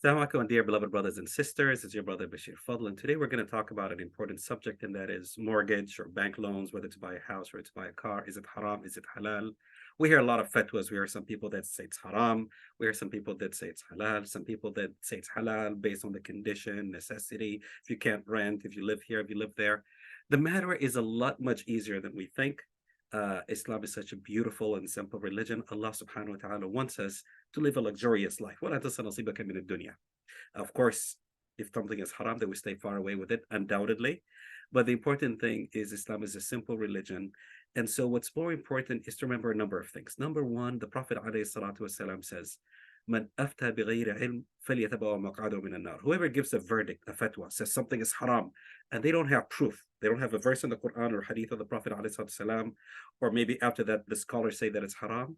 Assalamu alaikum, dear beloved brothers and sisters. It's your brother Bashir Fadl, and today we're going to talk about an important subject, and that is mortgage or bank loans, whether to buy a house or to buy a car. Is it haram? Is it halal? We hear a lot of fatwas. We hear some people that say it's haram. We hear some people that say it's halal. Some people that say it's halal based on the condition, necessity. If you can't rent, if you live here, if you live there. The matter is a lot much easier than we think. Islam is such a beautiful and simple religion. Allah subhanahu wa ta'ala wants us to live a luxurious life. Of course, if something is haram, then we stay far away with it, undoubtedly. But the important thing is Islam is a simple religion. And so what's more important is to remember a number of things. Number one, the Prophet ﷺ says, Man afta bighayri ilm falyatabawa maq'adahu min an-nar. Whoever gives a verdict, a fatwa, says something is haram, and they don't have proof. They don't have a verse in the Quran or hadith of the Prophet ﷺ, or maybe after that the scholars say that it's haram,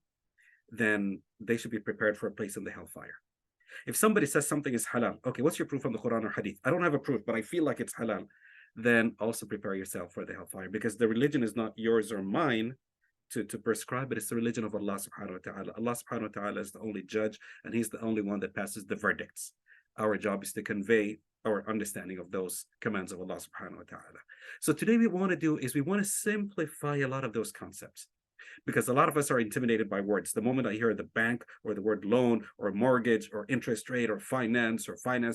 then they should be prepared for a place in the hellfire. If somebody says something is halal, okay, what's your proof from the Quran or hadith? I don't have a proof, but I feel like it's halal. Then also prepare yourself for the hellfire, because the religion is not yours or mine to prescribe, but it's the religion of Allah subhanahu wa ta'ala. Allah subhanahu wa ta'ala is the only judge, and he's the only one that passes the verdicts. Our job is to convey our understanding of those commands of Allah subhanahu wa ta'ala. So today what we want to do is we want to simplify a lot of those concepts, because a lot of us are intimidated by words. The moment I hear the bank or the word loan or mortgage or interest rate or finance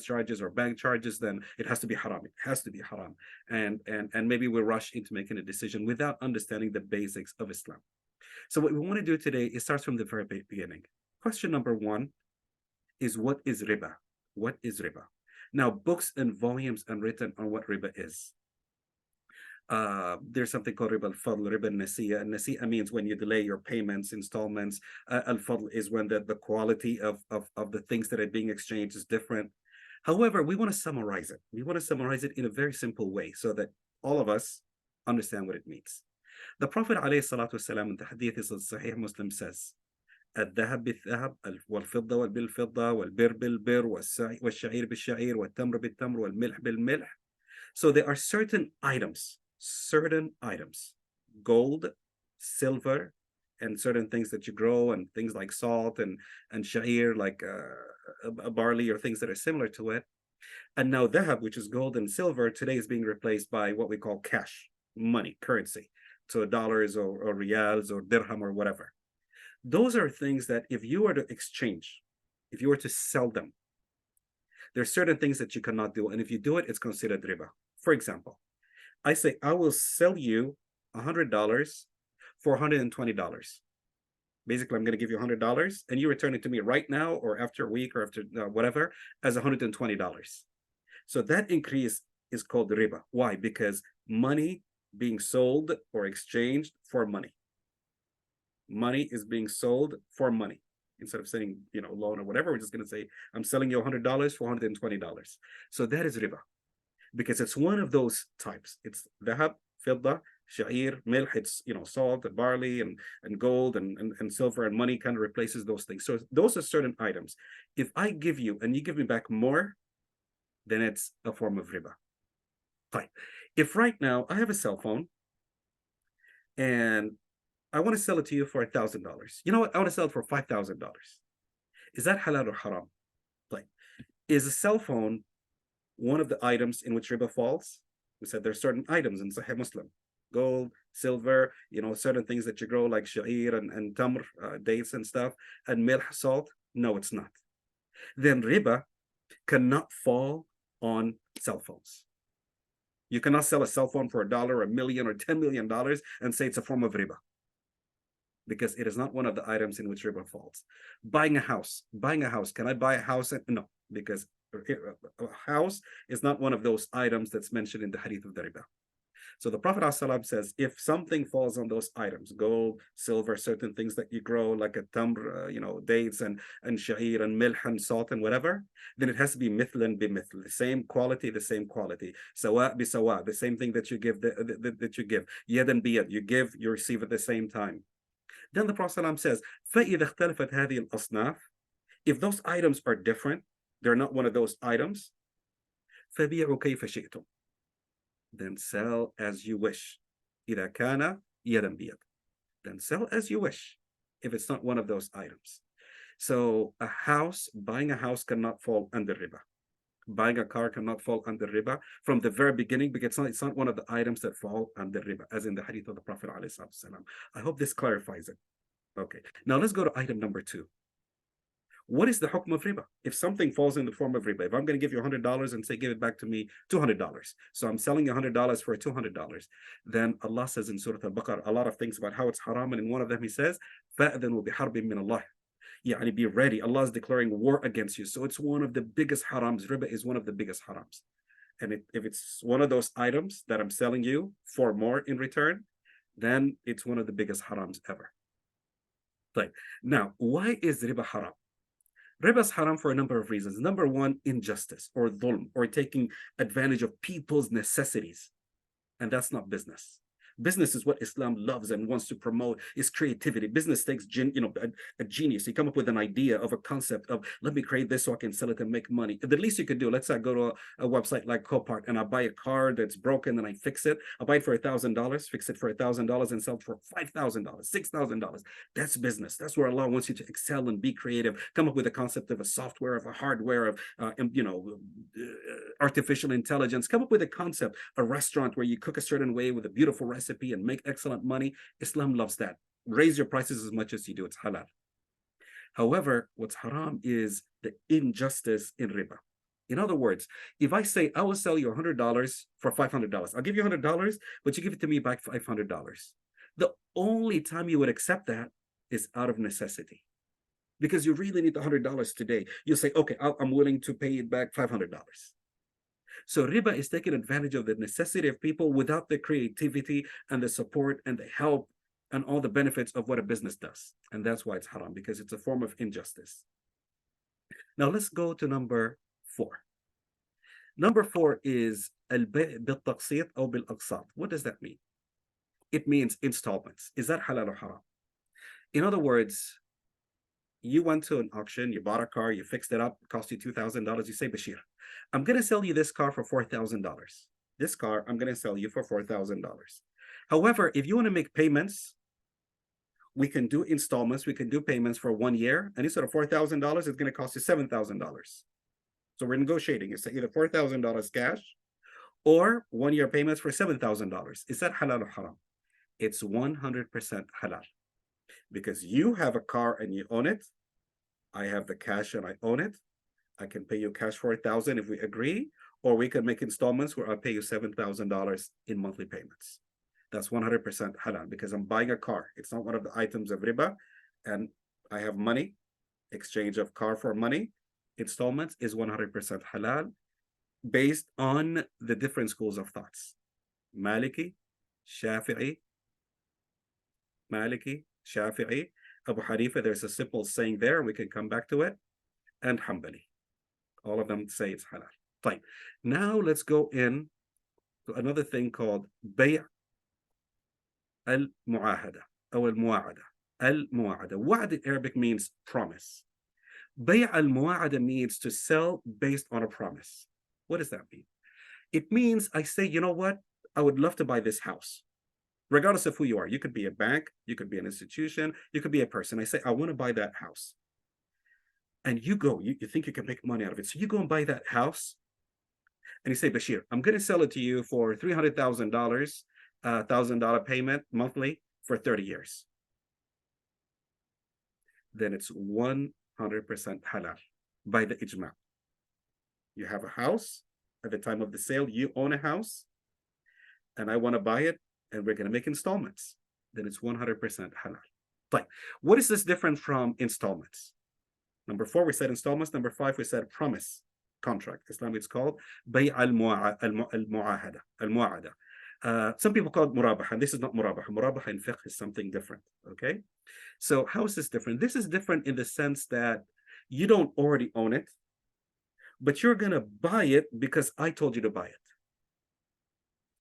charges or bank charges, then it has to be haram. It has to be haram. And maybe we rush into making a decision without understanding the basics of Islam. So what we want to do today is start from the very beginning. Question number one is, what is riba? What is riba? Now, books and volumes are written on what riba is. There's something called riba al-fadl, riba al-nasiya. Nasiya means when you delay your payments, installments. Al-fadl is when the quality of the things that are being exchanged is different. However, we want to summarize it. We want to summarize it in a very simple way so that all of us understand what it means. The Prophet ﷺ in the hadith is Sahih Muslim says, الذهب بالذهب والفضة بالفضة والبر بالبر والشعير بالشعير والتمر بالتمر والملح بالملح. So there are certain items, gold, silver, and certain things that you grow, and things like salt and sha'ir, like a barley or things that are similar to it. And now dhahab, which is gold and silver, today is being replaced by what we call cash, money, currency, so dollars or riyals or dirham or whatever. Those are things that if you were to exchange, if you were to sell them, there's certain things that you cannot do. And if you do it, it's considered riba. For example, I say, I will sell you $100 for $120. Basically, I'm going to give you $100 and you return it to me right now or after a week or after whatever as $120. So that increase is called riba. Why? Because money being sold or exchanged for money. Money is being sold for money. Instead of saying, loan or whatever, we're just going to say, I'm selling you $100 for $120. So that is riba, because it's one of those types. It's dhahab, fidda, sha'ir, milh, it's salt and barley and gold and silver, and money kind of replaces those things. So those are certain items. If I give you and you give me back more, then it's a form of riba. Right. If right now I have a cell phone and I want to sell it to you for $1,000. You know what? I want to sell it for $5,000. Is that halal or haram? Like, is a cell phone one of the items in which riba falls? We said there's certain items in Sahih Muslim: gold, silver, certain things that you grow like sha'ir and tamr, dates and stuff, and milh, salt. No, it's not. Then riba cannot fall on cell phones. You cannot sell a cell phone for $1, $1 million, or $10 million and say it's a form of riba, because it is not one of the items in which riba falls. Buying a house. Can I buy a house? No, because a house is not one of those items that's mentioned in the hadith of the riba. So the Prophet ﷺ says, if something falls on those items, gold, silver, certain things that you grow like a tamr, dates and sha'ir and milh and salt and whatever, then it has to be mithlan bi mithl, the same quality, sawa bi sawa, the same thing that you give, that you give, yadan bi yad, you give, you receive at the same time. Then the Prophet ﷺ says, فَإِذَا اخْتَلَفَتْ هَذِهِ الْأَصْنَافِ, if those items are different, they're not one of those items, فَبِيعُوا كَيْفَ شِئْتُمْ, then sell as you wish. إِذَا كَانَ يَدًا بِيَدٍ, then sell as you wish if it's not one of those items. So buying a house cannot fall under riba. Buying a car cannot fall under riba from the very beginning because it's not one of the items that fall under riba, as in the hadith of the Prophet. I hope this clarifies it. Okay. Now let's go to item number two. What is the hukm of riba? If something falls in the form of riba, if I'm going to give you $100 and say, give it back to me $200, so I'm selling you $100 for $200, then Allah says in Surah Al-Baqarah a lot of things about how it's haram, and in one of them He says, فَأْذَنُوا بِحَرْبٍ مِّنَ اللَّهِ. Yani be ready. Allah is declaring war against you. So it's one of the biggest harams. Riba is one of the biggest harams. And if it's one of those items that I'm selling you for more in return, then it's one of the biggest harams ever. Like, now, why is riba haram? Riba is haram for a number of reasons. Number one, injustice or dhulm, or taking advantage of people's necessities. And that's not business. Business is what Islam loves and wants to promote, is creativity. Business takes a genius. You come up with an idea of a concept of, let me create this so I can sell it and make money. The least you could do, let's say I go to a website like Copart and I buy a car that's broken and I fix it. I buy it for $1,000, fix it for $1,000 and sell it for $5,000, $6,000. That's business. That's where Allah wants you to excel and be creative. Come up with a concept of a software, of a hardware, of artificial intelligence. Come up with a concept, a restaurant where you cook a certain way with a beautiful recipe and make excellent money. Islam loves that. Raise your prices as much as you do. It's halal. However, what's haram is the injustice in riba. In other words, if I say I will sell you $100 for $500, I'll give you $100, but you give it to me back $500. The only time you would accept that is out of necessity, because you really need the $100 today. You'll say, okay, I'm willing to pay it back $500. So riba is taking advantage of the necessity of people without the creativity and the support and the help and all the benefits of what a business does. And that's why it's haram, because it's a form of injustice. Now let's go to number four. Number four is al-bay' bil-taqsit or bil-aqsat. What does that mean? It means installments. Is that halal or haram? In other words, you went to an auction, you bought a car, you fixed it up, it cost you $2,000. You say, Bashir, I'm going to sell you this car for $4,000. This car, I'm going to sell you for $4,000. However, if you want to make payments, we can do installments. We can do payments for 1 year. And instead of $4,000, it's going to cost you $7,000. So we're negotiating. It's either $4,000 cash or 1 year payments for $7,000. Is that halal or haram? It's 100% halal. Because you have a car and you own it. I have the cash and I own it. I can pay you cash for $1,000 if we agree, or we can make installments where I'll pay you $7,000 in monthly payments. That's 100% halal because I'm buying a car. It's not one of the items of riba, and I have money, exchange of car for money. Installments is 100% halal based on the different schools of thoughts. Maliki, Shafi'i, Abu Hanifa, there's a simple saying there, we can come back to it, and Hanbali. All of them say it's halal. Fine. Now let's go in to another thing called bay' al-mu'ahada or al-mu'ahada. Al-mu'ahada. Wa'ad in Arabic means promise. Bay' al-mu'ahada means to sell based on a promise. What does that mean? It means I say, you know what? I would love to buy this house. Regardless of who you are. You could be a bank, you could be an institution, you could be a person. I say, I want to buy that house. And you go, you think you can make money out of it. So you go and buy that house. And you say, Bashir, I'm going to sell it to you for $300,000, $1,000 payment monthly for 30 years. Then it's 100% halal by the ijma. You have a house at the time of the sale, you own a house, and I want to buy it, and we're going to make installments. Then it's 100% halal. But what is this different from installments? Number 4, we said installments. Number 5, we said promise, contract. Islam, it's called bay' al-mu'ahada. Some people call it murabaha. This is not murabaha. Murabaha in fiqh is something different. Okay. So how is this different? This is different in the sense that you don't already own it, but you're going to buy it because I told you to buy it.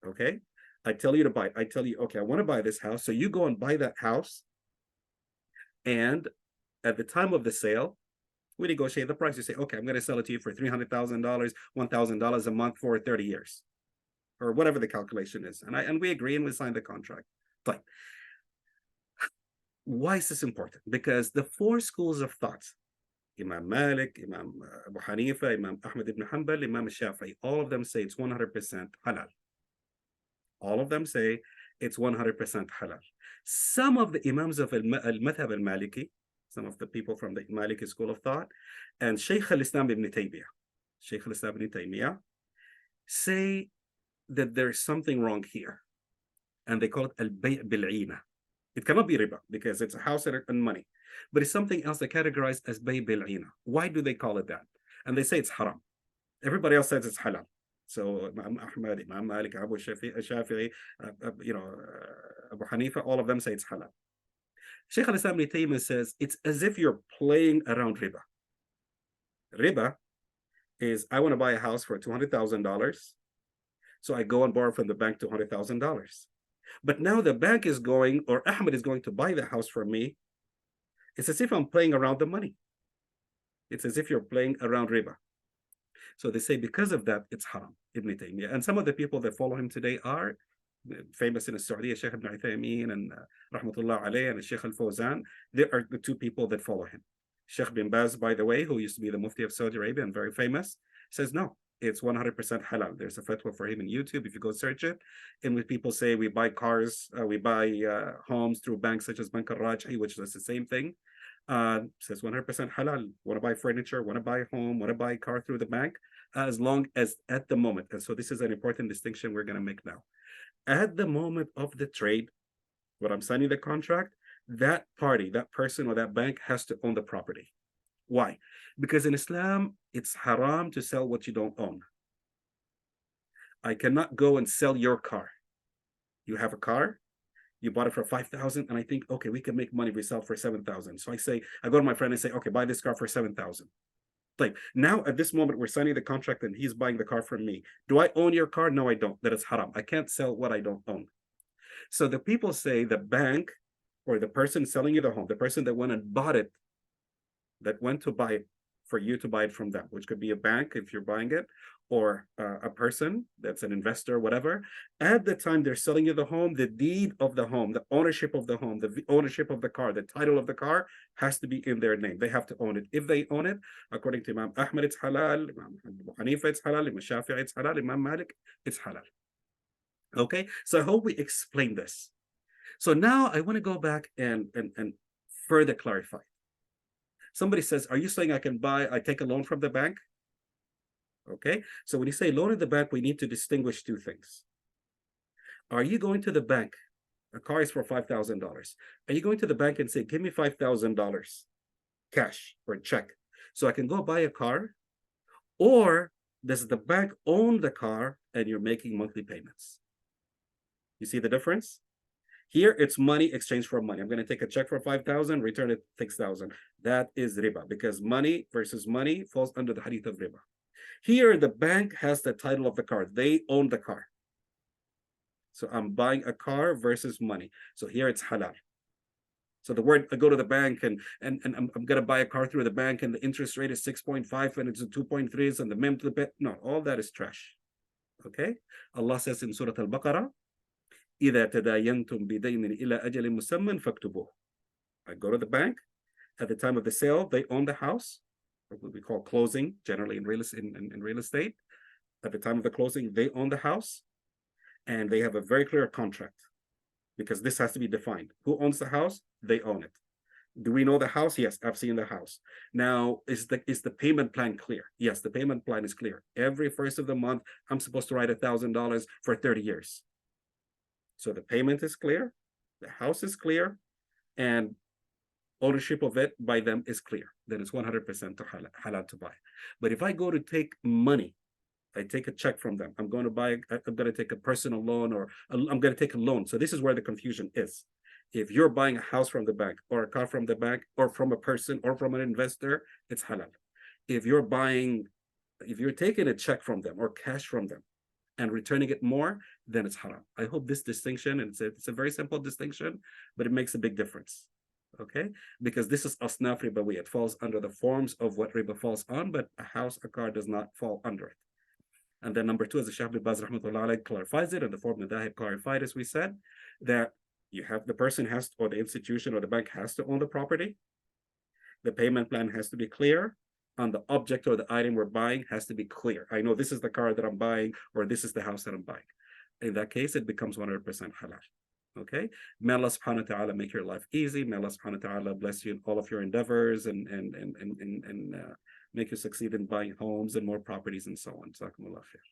Okay. I tell you to buy it. I tell you, okay, I want to buy this house. So you go and buy that house. And at the time of the sale, we negotiate the price. You say, okay, I'm going to sell it to you for $300,000, $1,000 a month for 30 years, or whatever the calculation is. And we agree and we sign the contract. But why is this important? Because the 4 schools of thought Imam Malik, Imam Abu Hanifa, Imam Ahmad ibn Hanbal, Imam Shafi'i, all of them say it's 100% halal. All of them say it's 100% halal. Some of the Imams of al-Madhab al-Maliki, some of the people from the Maliki school of thought, and Shaykh al-Islam ibn Taymiyyah, Shaykh al-Islam ibn Taymiyyah, say that there's something wrong here. And they call it al-bay' bil-'ina. It cannot be riba because it's a house and money. But it's something else they categorize as bay' bil-'ina. Why do they call it that? And they say it's haram. Everybody else says it's halal. So Imam Ahmad, Imam Malik, Abu Shafi'i, Abu Hanifa, all of them say it's halal. Shaykh al-Islam ibn Taymiyyah says it's as if you're playing around riba. Riba is I want to buy a house for $200,000. So I go and borrow from the bank $200,000. But now the bank is going, or Ahmed is going to buy the house from me. It's as if I'm playing around the money. It's as if you're playing around riba. So they say because of that, it's haram, Ibn Taymiyyah. And some of the people that follow him today are famous in Saudi, Sheikh Ibn Uthaymeen and Rahmatullah alayhi and Sheikh Al-Fawzan. They are the two people that follow him. Sheikh bin Baz, by the way, who used to be the Mufti of Saudi Arabia and very famous, says no, it's 100% halal. There's a fatwa for him in YouTube if you go search it. And when people say we buy cars, we buy homes through banks such as Bank al-Rajhi, which is the same thing, says 100% halal. Want to buy furniture, want to buy a home, want to buy a car through the bank, as long as at the moment. And so this is an important distinction we're going to make now. At the moment of the trade, when I'm signing the contract, that party, that person or that bank has to own the property. Why? Because in Islam, it's haram to sell what you don't own. I cannot go and sell your car. You have a car, you bought it for 5,000, and I think, okay, we can make money if we sell for 7,000. So I go to my friend and say, okay, buy this car for 7,000. Like now at this moment, we're signing the contract and he's buying the car from me. Do I own your car? No, I don't. That is haram. I can't sell what I don't own. So the people say the bank or the person selling you the home, the person that went and bought it, that went to buy it for you to buy it from them, which could be a bank if you're buying it, or a person that's an investor, whatever. At the time they're selling you the home, the deed of the home, the ownership of the home, the ownership of the car, the title of the car has to be in their name. They have to own it. If they own it, according to Imam Ahmad, it's halal. Imam Abu Hanifa, it's halal. Imam Shafi'i, it's halal. Imam Malik, it's halal. Okay, so I hope we explain this. So now I want to go back and further clarify. Somebody says, are you saying I take a loan from the bank? Okay, so when you say loan at the bank, we need to distinguish two things. Are you going to the bank? A car is for $5,000. Are you going to the bank and say, give me $5,000 cash or check so I can go buy a car? Or does the bank own the car and you're making monthly payments? You see the difference? Here, it's money exchanged for money. I'm going to take a check for 5,000, return it 6,000. That is riba because money versus money falls under the hadith of riba. Here, the bank has the title of the car. They own the car. So I'm buying a car versus money. So here it's halal. So the word I go to the bank and I'm going to buy a car through the bank and the interest rate is 6.5 and it's a 2.3 and the mem to the bit. No, all that is trash. Okay? Allah says in Surah Al-Baqarah, إِذَا تَدَايَنْتُمْ بِدَيْنٍ إِلَى أَجَلٍ مُسَمًّى فَاكْتُبُوهُ. I go to the bank. At the time of the sale, they own the house, what we call closing, generally in real estate. At the time of the closing, they own the house, and they have a very clear contract because this has to be defined. Who owns the house? They own it. Do we know the house? Yes, I've seen the house. Now, is the payment plan clear? Yes, the payment plan is clear. Every first of the month, I'm supposed to write $1,000 for 30 years. So the payment is clear, the house is clear, and ownership of it by them is clear. Then it's 100% to halal to buy. But if I go to take money, I take a check from them. I'm going to take a personal loan or I'm going to take a loan. So this is where the confusion is. If you're buying a house from the bank or a car from the bank or from a person or from an investor, it's halal. If you're taking a check from them or cash from them and returning it more, then it's haram. I hope this distinction, and it's a very simple distinction, but it makes a big difference. Okay, because this is asnaf ribawi. It falls under the forms of what riba falls on, but a house, a car does not fall under it. And then number two, as the Shaykh bin Baz rahmatullah alayhi clarifies it, and the form Madahib clarified, as we said, that you have the person has, or the institution or the bank has to own the property. The payment plan has to be clear, and the object or the item we're buying has to be clear. I know this is the car that I'm buying, or this is the house that I'm buying. In that case, it becomes 100% halal. Okay. May Allah subhanahu wa ta'ala make your life easy. May Allah subhanahu wa ta'ala bless you in all of your endeavors and make you succeed in buying homes and more properties and so on. Jazakumullah khair.